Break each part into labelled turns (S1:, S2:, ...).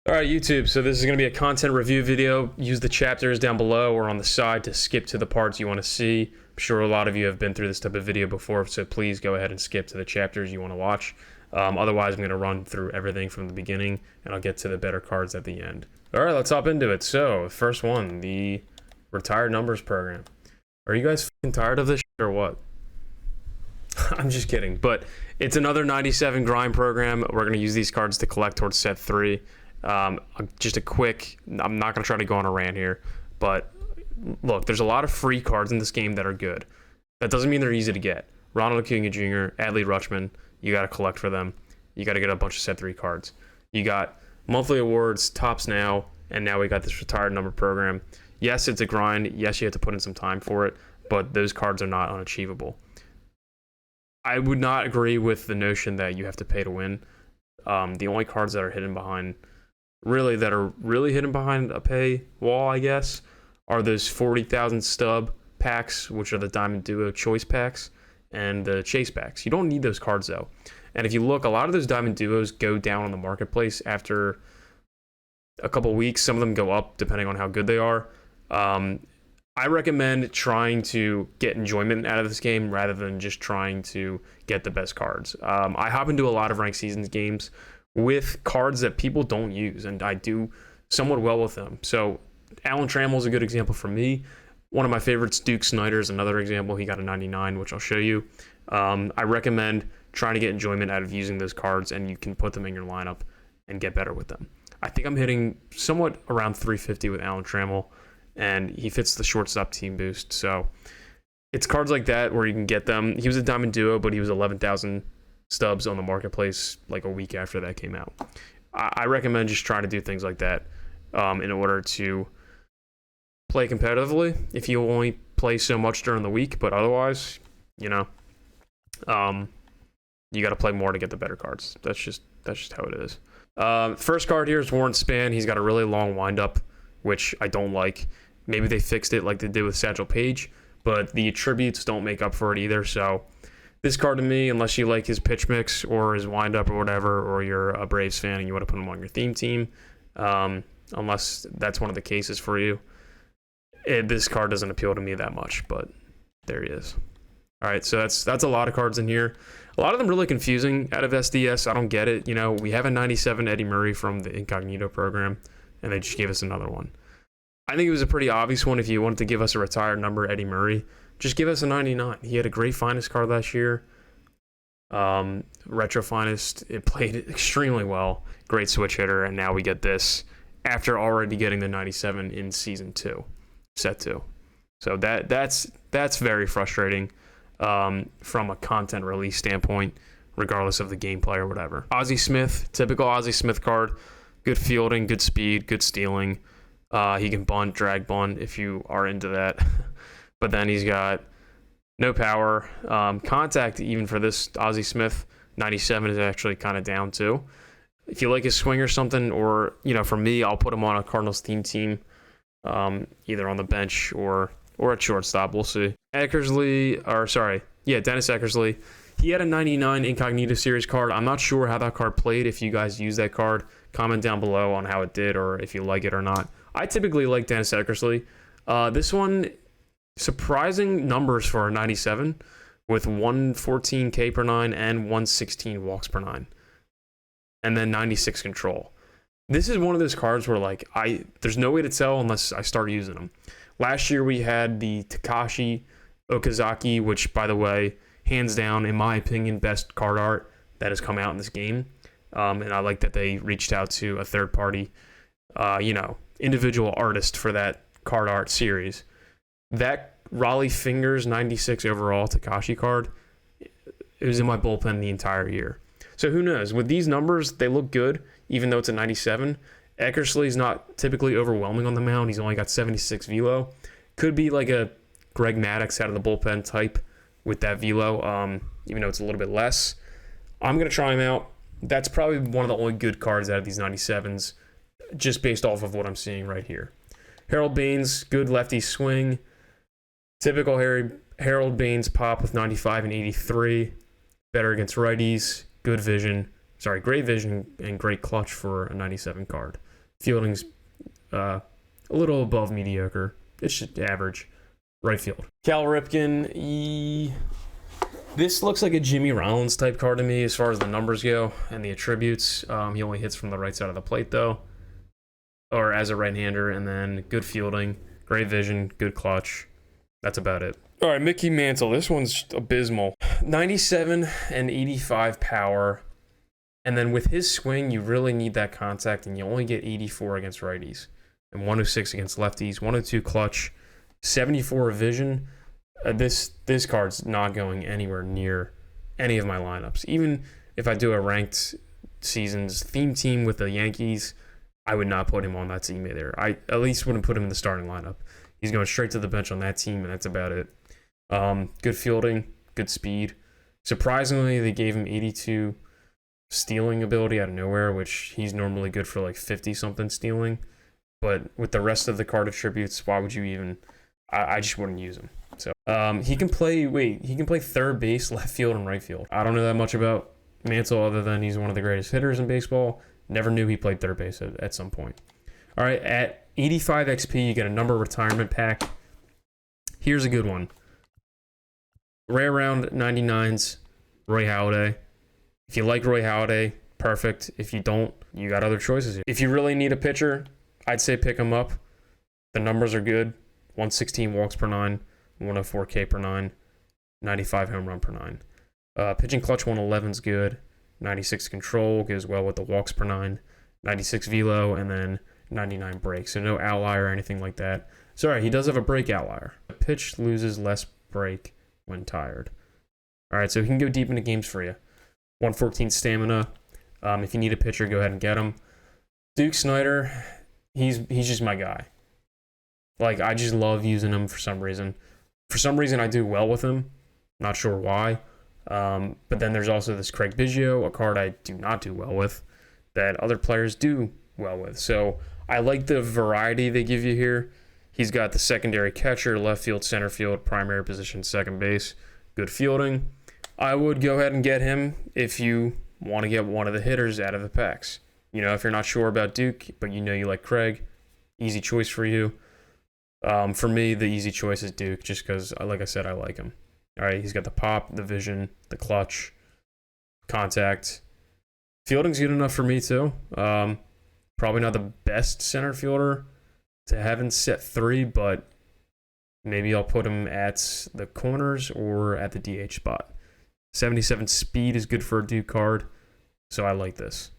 S1: All right, YouTube, so this is going to be a content review video. Use the chapters down below or on the side to skip to the parts you want to see. I'm sure a lot of you have been through this type of video before, so please go ahead and skip to the chapters you want to watch. Otherwise, I'm going to run through everything from the beginning, and I'll get to the better cards at the end. All right, let's hop into it. So, first one, the Retired Numbers Program. Are you guys fucking tired of this shit or what? I'm just kidding, but it's another 97 grind program. We're going to use these cards to collect towards set 3. Just a quick, I'm not going to try to go on a rant here, but look, there's a lot of free cards in this game that are good. That doesn't mean they're easy to get. Ronald Acuna Jr., Adley Rutschman, you got to collect for them. You got to get a bunch of set 3 cards. You got monthly awards, tops now, and now we got this retired number program. Yes, it's a grind. Yes, you have to put in some time for it, but those cards are not unachievable. I would not agree with the notion that you have to pay to win. The only cards that are hidden behind a pay wall, I guess, are those 40,000 stub packs, which are the Diamond Duo choice packs, and the chase packs. You don't need those cards, though. And if you look, a lot of those Diamond Duos go down on the marketplace after a couple weeks. Some of them go up, depending on how good they are. I recommend trying to get enjoyment out of this game rather than just trying to get the best cards. I hop into a lot of ranked seasons games with cards that people don't use, and I do somewhat well with them. So Alan Trammell is a good example for me. One of my favorites, Duke Snider, is another example. He got a 99, which I'll show you. I recommend trying to get enjoyment out of using those cards, and you can put them in your lineup and get better with them. I think I'm hitting somewhat around 350 with Alan Trammell, and he fits the shortstop team boost. So it's cards like that where you can get them. He was a Diamond Duo, but he was 11,000 stubs on the marketplace like a week after that came out. I recommend just trying to do things like that in order to play competitively. If you only play so much during the week, but otherwise, you got to play more to get the better cards. That's just how it is. First card here is Warren Spahn. He's got a really long windup, which I don't like. Maybe they fixed it like they did with Satchel Paige, but the attributes don't make up for it either. So this card to me, unless you like his pitch mix or his windup or whatever, or you're a Braves fan and you want to put him on your theme team, unless that's one of the cases for you, this card doesn't appeal to me that much, but there he is. All right, so that's a lot of cards in here. A lot of them really confusing out of SDS. I don't get it. We have a 97 Eddie Murray from the Incognito program, and they just gave us another one. I think it was a pretty obvious one. If you wanted to give us a retired number, Eddie Murray, just give us a 99. He had a great finest card last year. Retro finest. It played extremely well. Great switch hitter, and now we get this after already getting the 97 in season 2, set 2. So that's very frustrating from a content release standpoint, regardless of the gameplay or whatever. Ozzie Smith, typical Ozzie Smith card. Good fielding, good speed, good stealing. He can bunt, drag bunt if you are into that. But then he's got no power. Contact, even for this Ozzie Smith, 97 is actually kind of down too. If you like his swing or something, or, for me, I'll put him on a Cardinals team, either on the bench or at shortstop. We'll see. Dennis Eckersley. He had a 99 Incognito Series card. I'm not sure how that card played. If you guys use that card, comment down below on how it did or if you like it or not. I typically like Dennis Eckersley. This one, surprising numbers for a 97 with 114 K per 9 and 116 walks per 9. And then 96 control. This is one of those cards where there's no way to tell unless I start using them. Last year we had the Takashi Okazaki, which, by the way, hands down, in my opinion, best card art that has come out in this game. And I like that they reached out to a third party, individual artist for that card art series. That Raleigh Fingers 96 overall Takashi card, it was in my bullpen the entire year. So who knows? With these numbers, they look good, even though it's a 97. Eckersley's not typically overwhelming on the mound. He's only got 76 velo. Could be like a Greg Maddux out of the bullpen type with that velo, even though it's a little bit less. I'm going to try him out. That's probably one of the only good cards out of these 97s, just based off of what I'm seeing right here. Harold Baines, good lefty swing. Typical Harold Baines pop with 95 and 83. Better against righties. Great vision and great clutch for a 97 card. Fielding's a little above mediocre. It's just average. Right field. Cal Ripken, this looks like a Jimmy Rollins type card to me as far as the numbers go and the attributes. He only hits from the right side of the plate though, or as a right-hander, and then good fielding, great vision, good clutch. That's about it. All right, Mickey Mantle. This one's abysmal. 97 and 85 power. And then with his swing, you really need that contact, and you only get 84 against righties and 106 against lefties, 102 clutch, 74 vision. This card's not going anywhere near any of my lineups. Even if I do a ranked seasons theme team with the Yankees, I would not put him on that team either. I at least wouldn't put him in the starting lineup. He's going straight to the bench on that team, and that's about it. Good fielding, good speed. Surprisingly, they gave him 82 stealing ability out of nowhere, which he's normally good for like 50-something stealing. But with the rest of the card attributes, why would you even... I just wouldn't use him. So he can play third base, left field, and right field. I don't know that much about Mantle other than he's one of the greatest hitters in baseball. Never knew he played third base at some point. All right, at 85 XP, you get a number retirement pack. Here's a good one. Right around 99s, Roy Halladay. If you like Roy Halladay, perfect. If you don't, you got other choices here. If you really need a pitcher, I'd say pick him up. The numbers are good. 116 walks per 9, 104 K per 9, 95 home run per 9. Pitching clutch 111 is good. 96 control goes well with the walks per 9. 96 velo, and then 99 break. So no outlier or anything like that. Sorry, he does have a break outlier. The pitch loses less break when tired. All right, so he can go deep into games for you. 114 stamina. If you need a pitcher, go ahead and get him. Duke Snider, he's just my guy. Like, I just love using him for some reason. For some reason, I do well with him. Not sure why. But then there's also this Craig Biggio, a card I do not do well with, that other players do well with. So I like the variety they give you here. He's got the secondary catcher, left field, center field, primary position, second base, good fielding. I would go ahead and get him if you want to get one of the hitters out of the packs. You know, if you're not sure about Duke, but you know you like Craig, easy choice for you. For me, the easy choice is Duke, just because, like I said, I like him. All right, he's got the pop, the vision, the clutch, contact. Fielding's good enough for me, too. Probably not the best center fielder to have in set 3, but maybe I'll put him at the corners or at the DH spot. 77 speed is good for a Duke card, so I like this.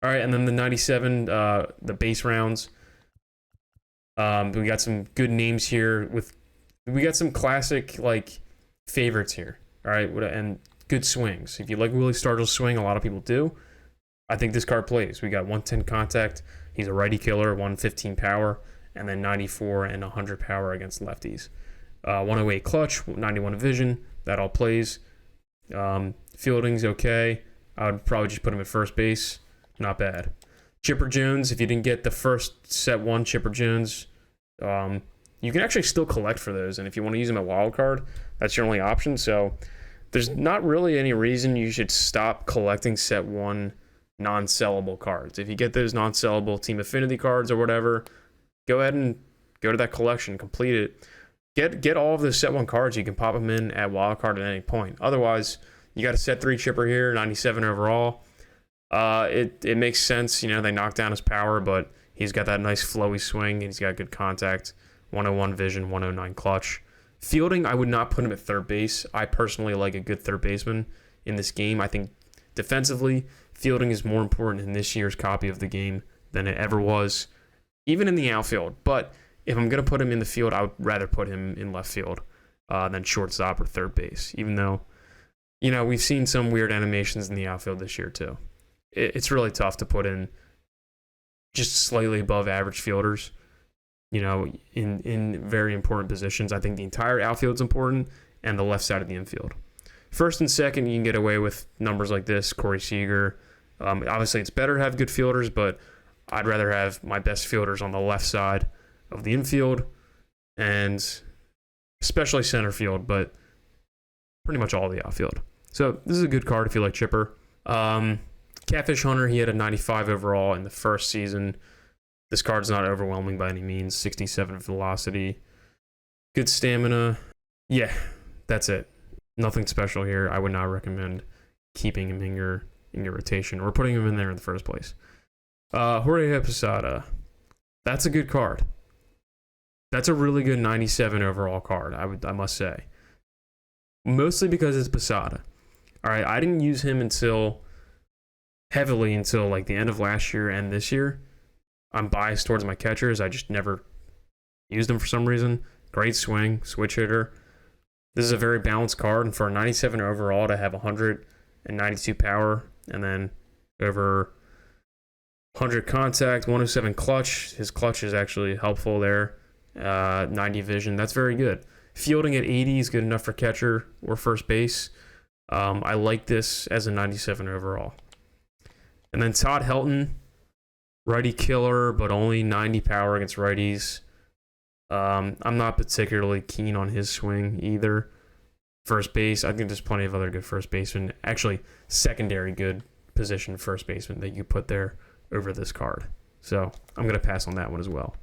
S1: All right, and then the 97, the base rounds. We got some good names here. We got some classic, like, favorites here. All right, and good swings. If you like Willie Stargell's swing, a lot of people do. I think this card plays. We got 110 contact. He's a righty killer, 115 power, and then 94 and 100 power against lefties. 108 clutch, 91 vision. That all plays. Fielding's okay. I would probably just put him at first base. Not bad. Chipper Jones, if you didn't get the first set 1 Chipper Jones, you can actually still collect for those. And if you want to use them at wild card, that's your only option. So there's not really any reason you should stop collecting set 1 non-sellable cards. If you get those non-sellable team affinity cards or whatever, go ahead and go to that collection, complete it. Get all of those set 1 cards. You can pop them in at wild card at any point. Otherwise, you got a set 3 Chipper here, 97 overall. It makes sense, you know, they knock down his power, but he's got that nice flowy swing, and he's got good contact, 101 vision, 109 clutch. Fielding, I would not put him at third base. I personally like a good third baseman in this game. I think defensively, fielding is more important in this year's copy of the game than it ever was, even in the outfield. But if I'm going to put him in the field, I would rather put him in left field than shortstop or third base, even though, you know, we've seen some weird animations in the outfield this year too. It's really tough to put in just slightly above average fielders, you know, in very important positions. I think the entire outfield is important, and the left side of the infield. First and second, you can get away with numbers like this, Corey Seager. Obviously, it's better to have good fielders, but I'd rather have my best fielders on the left side of the infield, and especially center field, but pretty much all the outfield. So this is a good card if you like Chipper. Catfish Hunter, he had a 95 overall in the first season. This card's not overwhelming by any means. 67 velocity, good stamina. Yeah, that's it. Nothing special here. I would not recommend keeping him in your rotation or putting him in there in the first place. Jorge Posada. That's a good card. That's a really good 97 overall card, I must say. Mostly because it's Posada. All right, I didn't use him heavily until like the end of last year and this year. I'm biased towards my catchers. I just never used them for some reason. Great swing, switch hitter. This is a very balanced card, and for a 97 overall to have 192 power and then over 100 contact, 107 clutch. His clutch is actually helpful there. 90 vision. That's very good. Fielding at 80 is good enough for catcher or first base. I like this as a 97 overall. And then Todd Helton, righty killer, but only 90 power against righties. I'm not particularly keen on his swing either. First base, I think there's plenty of other good first basemen. Actually, secondary good position first baseman that you put there over this card. So I'm going to pass on that one as well.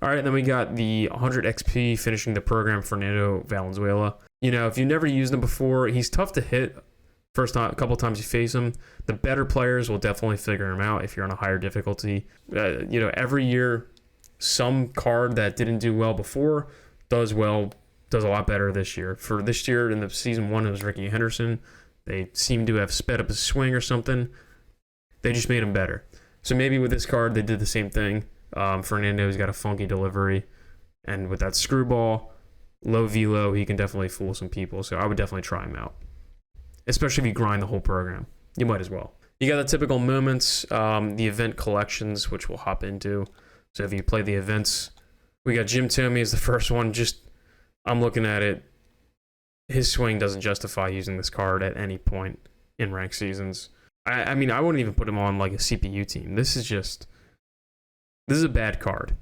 S1: All right, then we got the 100 XP finishing the program, Fernando Valenzuela. You know, if you never used him before, he's tough to hit first time, a couple times you face him. The better players will definitely figure him out if you're on a higher difficulty. You know, every year, some card that didn't do well before does a lot better this year. For this year, in the season 1, it was Ricky Henderson. They seem to have sped up his swing or something. They just made him better. So maybe with this card, they did the same thing. Fernando's got a funky delivery, and with that screwball, low velo, he can definitely fool some people. So I would definitely try him out, especially if you grind the whole program. You might as well. You got the typical moments, the event collections, which we'll hop into. So if you play the events, we got Jim Thome as the first one. I'm looking at it. His swing doesn't justify using this card at any point in ranked seasons. I mean, I wouldn't even put him on like a CPU team. This is a bad card.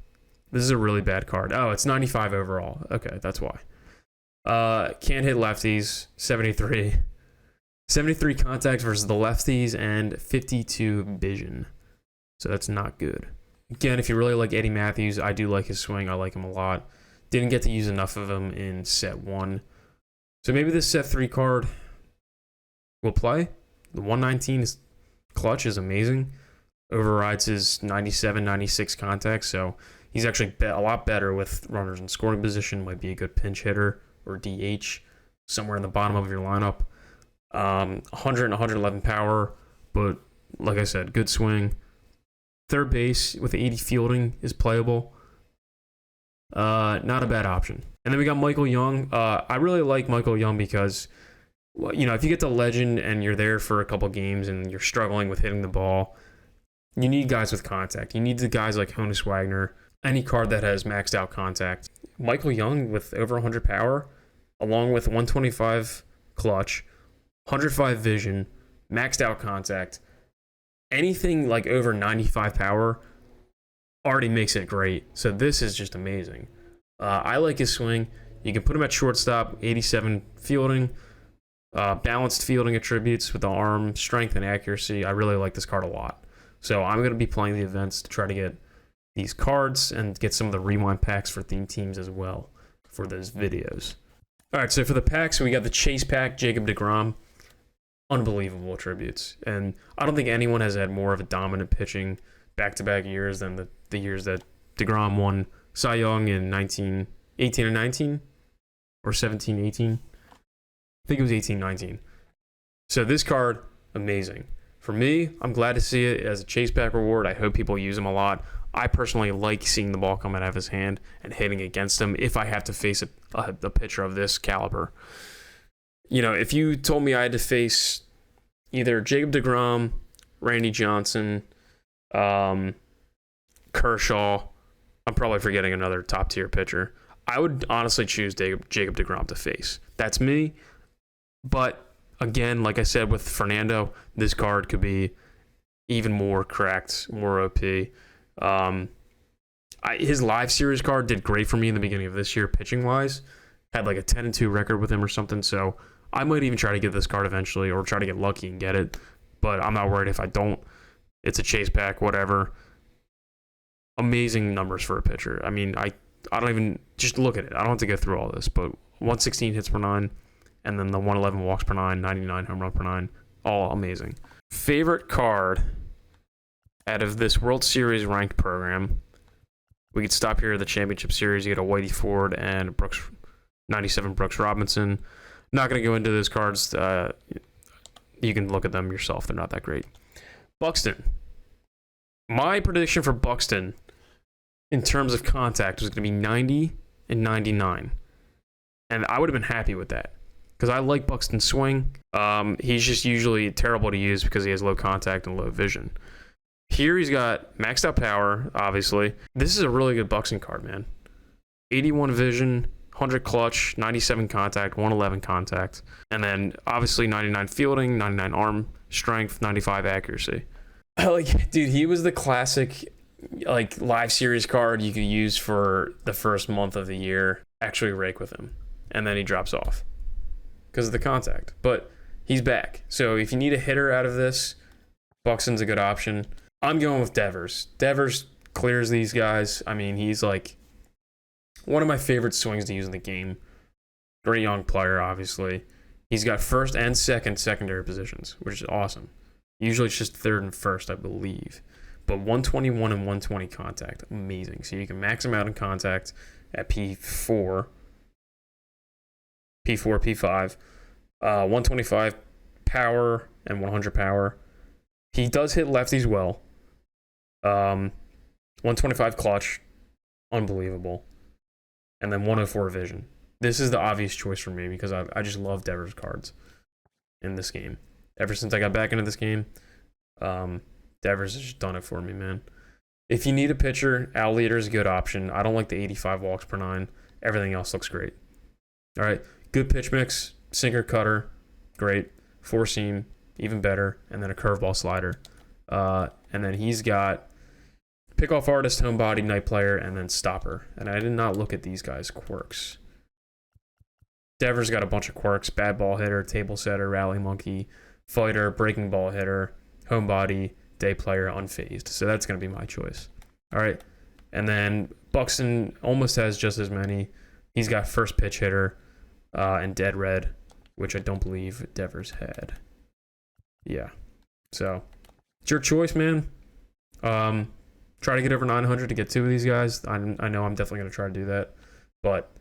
S1: This is a really bad card. Oh, it's 95 overall. Okay, that's why. Can't hit lefties, 73. 73 contacts versus the lefties and 52 vision. So that's not good. Again, if you really like Eddie Matthews, I do like his swing. I like him a lot. Didn't get to use enough of him in set 1. So maybe this set 3 card will play. The 119 clutch is amazing. Overrides his 97, 96 contacts. So he's actually a lot better with runners in scoring position. Might be a good pinch hitter or DH somewhere in the bottom of your lineup. 100 and 111 power, but like I said, good swing. Third base with 80 fielding is playable. Not a bad option. And then we got Michael Young. I really like Michael Young because, you know, if you get to legend and you're there for a couple games and you're struggling with hitting the ball, you need guys with contact. You need the guys like Honus Wagner, any card that has maxed out contact. Michael Young with over 100 power, along with 125 clutch, 105 vision, maxed out contact. Anything like over 95 power already makes it great. So this is just amazing. I like his swing. You can put him at shortstop, 87 fielding, balanced fielding attributes with the arm, strength, and accuracy. I really like this card a lot. So I'm going to be playing the events to try to get these cards and get some of the rewind packs for theme teams as well for those videos. All right, so for the packs, we got the Chase pack, Jacob DeGrom. Unbelievable attributes. And I don't think anyone has had more of a dominant pitching back-to-back years than the years that DeGrom won Cy Young in 18 and 19 or 17, 18. I think it was 18, 19. So this card, amazing. For me, I'm glad to see it as a chase pack reward. I hope people use him a lot. I personally like seeing the ball coming out of his hand and hitting against him if I have to face a pitcher of this caliber. You know, if you told me I had to face either Jacob DeGrom, Randy Johnson, Kershaw, I'm probably forgetting another top-tier pitcher. I would honestly choose Jacob DeGrom to face. That's me. But again, like I said with Fernando, this card could be even more cracked, more OP. His live series card did great for me in the beginning of this year, pitching-wise. Had like a 10-2 record with him or something, so I might even try to get this card eventually or try to get lucky and get it. But I'm not worried if I don't. It's a chase pack, whatever. amazing numbers for a pitcher. I mean, I don't even, just look at it. I don't have to go through all this, but 116 hits per 9, and then the 111 walks per 9, 99 home run per 9, all amazing. Favorite card out of this World Series ranked program, we could stop here at the Championship Series. You get a Whitey Ford and 97 Brooks Robinson. Not going to go into those cards. You can look at them yourself. They're not that great. Buxton. My prediction for Buxton in terms of contact was going to be 90 and 99. And I would have been happy with that because I like Buxton's swing. He's just usually terrible to use because he has low contact and low vision. Here he's got maxed out power, obviously. This is a really good Buxton card, man. 81 vision, 100 clutch, 97 contact, 111 contact. And then obviously 99 fielding, 99 arm strength, 95 accuracy. Like, dude, he was the classic like live series card you could use for the first month of the year. Actually rake with him. And then he drops off because of the contact. But he's back. So if you need a hitter out of this, Buxton's a good option. I'm going with Devers. Devers clears these guys. I mean, he's like one of my favorite swings to use in the game. Great young player, obviously. He's got first and second secondary positions, which is awesome. Usually it's just third and first, I believe. But 121 and 120 contact, amazing. So you can max him out in contact at P4, P5, 125 power and 100 power. He does hit lefties well. 125 clutch, unbelievable. And then 104 vision. This is the obvious choice for me because I just love Devers cards in this game. Ever since I got back into this game, Devers has just done it for me, man. If you need a pitcher, Al Leiter is a good option. I don't like the 85 walks per 9. Everything else looks great. All right, good pitch mix, sinker cutter, great. Four seam, even better. And then a curveball slider. And then he's got pickoff artist, homebody, night player, and then stopper. And I did not look at these guys' quirks. Devers got a bunch of quirks: bad ball hitter, table setter, rally monkey, fighter, breaking ball hitter, homebody, day player, unfazed. So that's going to be my choice. All right. And then Buxton almost has just as many. He's got first pitch hitter and dead red, which I don't believe Devers had. Yeah. So it's your choice, man. Try to get over 900 to get two of these guys. I know I'm definitely going to try to do that. But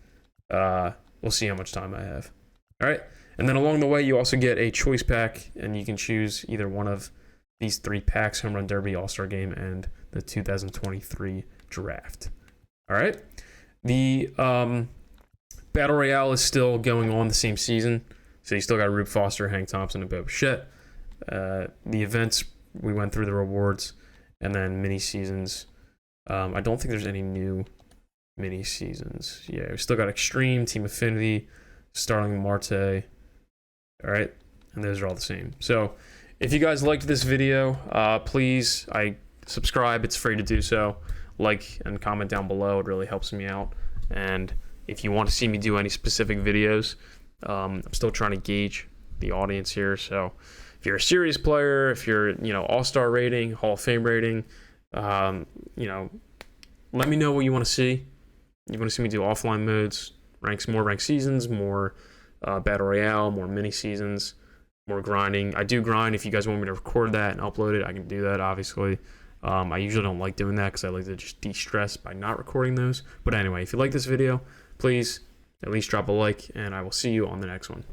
S1: we'll see how much time I have. All right. And then along the way, you also get a choice pack, and you can choose either one of these 3 packs: Home Run Derby, All-Star Game, and the 2023 Draft. All right. The Battle Royale is still going on the same season. So you still got Rube Foster, Hank Thompson, and Bo Bichette. The events, we went through the rewards, and then mini seasons. I don't think there's any new mini seasons. Yeah, we still got Extreme, Team Affinity, Starling Marte. All right, and those are all the same. So if you guys liked this video, please subscribe. It's free to do so. Like and comment down below. It really helps me out. And if you want to see me do any specific videos, I'm still trying to gauge the audience here. So if you're a serious player, if you're all-star rating, Hall of Fame rating, let me know what you want to see. You want to see me do offline modes, more ranked seasons, more Battle Royale, more mini seasons, more grinding. I do grind. If you guys want me to record that and upload it, I can do that, obviously. I usually don't like doing that because I like to just de-stress by not recording those. But anyway, if you like this video, please at least drop a like, and I will see you on the next one.